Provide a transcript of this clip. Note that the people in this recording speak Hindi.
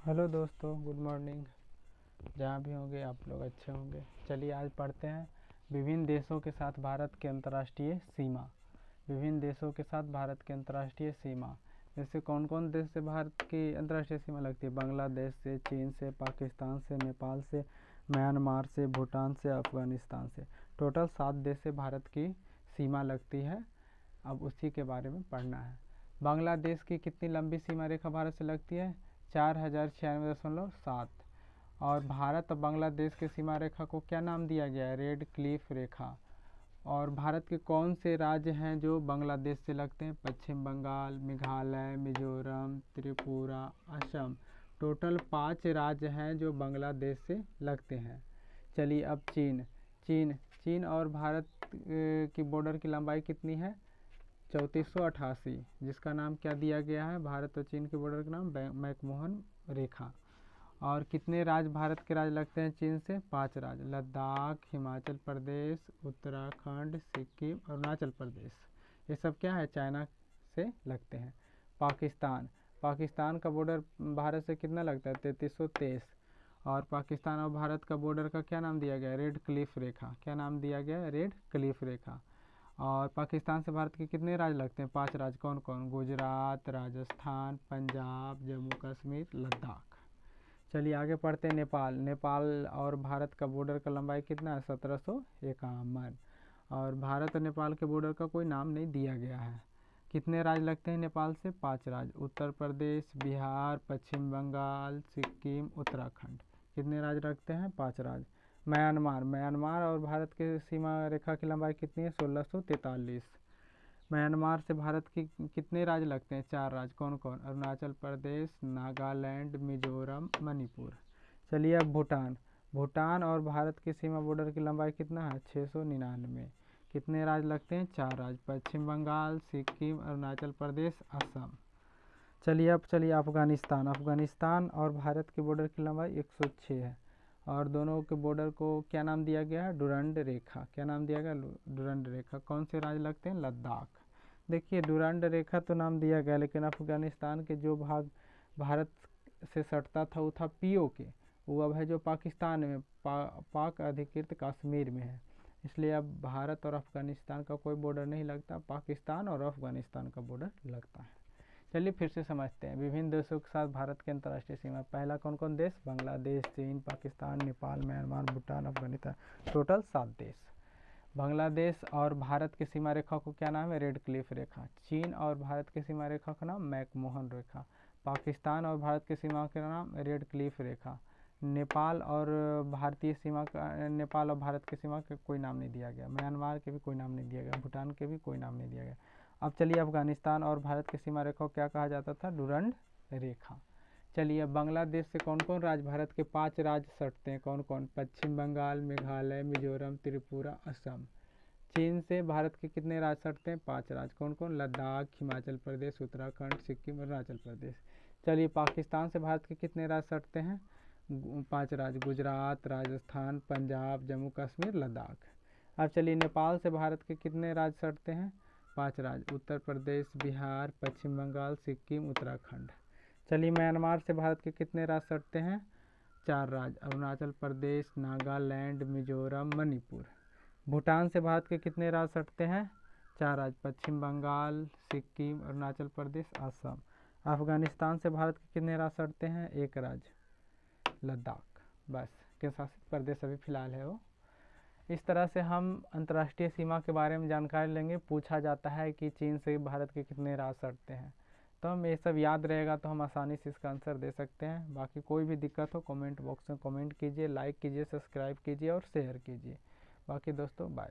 हेलो दोस्तों, गुड मॉर्निंग। जहाँ भी होंगे आप लोग अच्छे होंगे। चलिए आज पढ़ते हैं विभिन्न देशों के साथ भारत की अंतर्राष्ट्रीय सीमा। विभिन्न देशों के साथ भारत की अंतर्राष्ट्रीय सीमा, जैसे कौन कौन देश से भारत की अंतर्राष्ट्रीय सीमा लगती है। बांग्लादेश से, चीन से, पाकिस्तान से, नेपाल से, म्यांमार से, भूटान से, अफ़गानिस्तान से। टोटल 7 देश से भारत की सीमा लगती है। अब उसी के बारे में पढ़ना है। बांग्लादेश की कितनी लंबी सीमा रेखा भारत से लगती है? 4096.7। और भारत और बांग्लादेश की सीमा रेखा को क्या नाम दिया गया है? रेड क्लिफ रेखा। और भारत के कौन से राज्य हैं जो बांग्लादेश से लगते हैं? पश्चिम बंगाल, मेघालय, मिजोरम, त्रिपुरा, असम। टोटल 5 राज्य हैं जो बांग्लादेश से लगते हैं। चलिए अब चीन। चीन चीन और भारत की बॉर्डर की लंबाई कितनी है? 3488, जिसका नाम क्या दिया गया है? भारत और चीन के बॉर्डर का नाम मैकमोहन रेखा। और कितने राज्य भारत के राज्य लगते हैं चीन से? 5 राज्य। लद्दाख, हिमाचल प्रदेश, उत्तराखंड, सिक्किम, अरुणाचल प्रदेश। ये सब क्या है? चाइना से लगते हैं। पाकिस्तान पाकिस्तान का बॉर्डर भारत से कितना लगता है? 3323। और पाकिस्तान और भारत का बॉर्डर का क्या नाम दिया गया है? रेड क्लिफ रेखा। क्या नाम दिया गया है? रेड क्लिफ रेखा। और पाकिस्तान से भारत के कितने राज्य लगते हैं? 5 राज्य। कौन कौन? गुजरात, राजस्थान, पंजाब, जम्मू कश्मीर, लद्दाख। चलिए आगे पढ़ते हैं। नेपाल। नेपाल और भारत का बॉर्डर का लंबाई कितना है? 1751। और भारत और नेपाल के बॉर्डर का कोई नाम नहीं दिया गया है। कितने राज्य लगते हैं नेपाल से? 5 राज्य। उत्तर प्रदेश, बिहार, पश्चिम बंगाल, सिक्किम, उत्तराखंड। कितने राज्य लगते हैं? 5 राज्य। म्यांमार म्यांमार और भारत के सीमा रेखा की लंबाई कितनी है? 1643। म्यांमार से भारत की कितने राज्य लगते हैं? 4 राज्य। कौन कौन? अरुणाचल प्रदेश, नागालैंड, मिजोरम, मणिपुर। चलिए अब भूटान। भूटान और भारत की सीमा बॉर्डर की लंबाई कितना है? 699। कितने राज्य लगते हैं? 4 राज्य। पश्चिम बंगाल, सिक्किम, अरुणाचल प्रदेश, असम। चलिए अफगानिस्तान। अफगानिस्तान और भारत के बॉर्डर की लंबाई 106 है। और दोनों के बॉर्डर को क्या नाम दिया गया है? डुरंड रेखा। क्या नाम दिया गया? डुरंड रेखा। कौन से राज्य लगते हैं? लद्दाख। देखिए डुरंड रेखा तो नाम दिया गया, लेकिन अफगानिस्तान के जो भाग भारत से सटता था वो था पीओके। वो अब है जो पाकिस्तान में पाक अधिकृत कश्मीर में है। इसलिए अब भारत और अफगानिस्तान का कोई बॉर्डर नहीं लगता, पाकिस्तान और अफगानिस्तान का बॉर्डर लगता है। चलिए फिर से समझते हैं। विभिन्न देशों के साथ भारत की अंतर्राष्ट्रीय सीमा। पहला कौन कौन देश? बांग्लादेश, चीन, पाकिस्तान, नेपाल, म्यांमार, भूटान, अफगानिस्तान। टोटल 7 देश। बांग्लादेश और भारत की सीमा रेखा को क्या नाम है? रेड क्लिफ रेखा। चीन और भारत की सीमा रेखा का नाम मैकमोहन रेखा। पाकिस्तान और भारत की सीमा का नाम रेड क्लिफ रेखा। नेपाल और भारतीय सीमा का नेपाल और भारत की सीमा का कोई नाम नहीं दिया गया। म्यांमार के भी कोई नाम नहीं दिया गया। भूटान के भी कोई नाम नहीं दिया गया। अब चलिए अफगानिस्तान और भारत की सीमा रेखा को क्या कहा जाता था? डुरंड रेखा। चलिए बांग्लादेश से कौन कौन राज्य भारत के 5 राज्य सटते हैं? कौन कौन? पश्चिम बंगाल, मेघालय, मिजोरम, त्रिपुरा, असम। चीन से भारत के कितने राज्य सटते हैं? 5 राज्य। कौन कौन? लद्दाख, हिमाचल प्रदेश, उत्तराखंड, सिक्किम, अरुणाचल प्रदेश। चलिए पाकिस्तान से भारत के कितने राज्य सटते हैं? 5 राज्य। गुजरात, राजस्थान, पंजाब, जम्मू कश्मीर, लद्दाख। अब चलिए नेपाल से भारत के कितने राज्य सटते हैं? 5 राज्य। उत्तर प्रदेश, बिहार, पश्चिम बंगाल, सिक्किम, उत्तराखंड। चलिए म्यांमार से भारत के कितने राज्य सटते हैं? 4 राज्य। अरुणाचल प्रदेश, नागालैंड, मिजोरम, मणिपुर। भूटान से भारत के कितने राज्य सटते हैं? 4 राज्य। पश्चिम बंगाल, सिक्किम, अरुणाचल प्रदेश, असम। अफगानिस्तान से भारत के कितने राज्य सटते हैं? 1 राज्य, लद्दाख। बस केंद्र शासित प्रदेश अभी फिलहाल है वो। इस तरह से हम अंतर्राष्ट्रीय सीमा के बारे में जानकारी लेंगे। पूछा जाता है कि चीन से भारत के कितने राज्य सटते हैं, तो हम ये सब याद रहेगा तो हम आसानी से इसका आंसर दे सकते हैं। बाकी कोई भी दिक्कत हो कमेंट बॉक्स में कमेंट कीजिए, लाइक कीजिए, सब्सक्राइब कीजिए और शेयर कीजिए। बाकी दोस्तों बाय।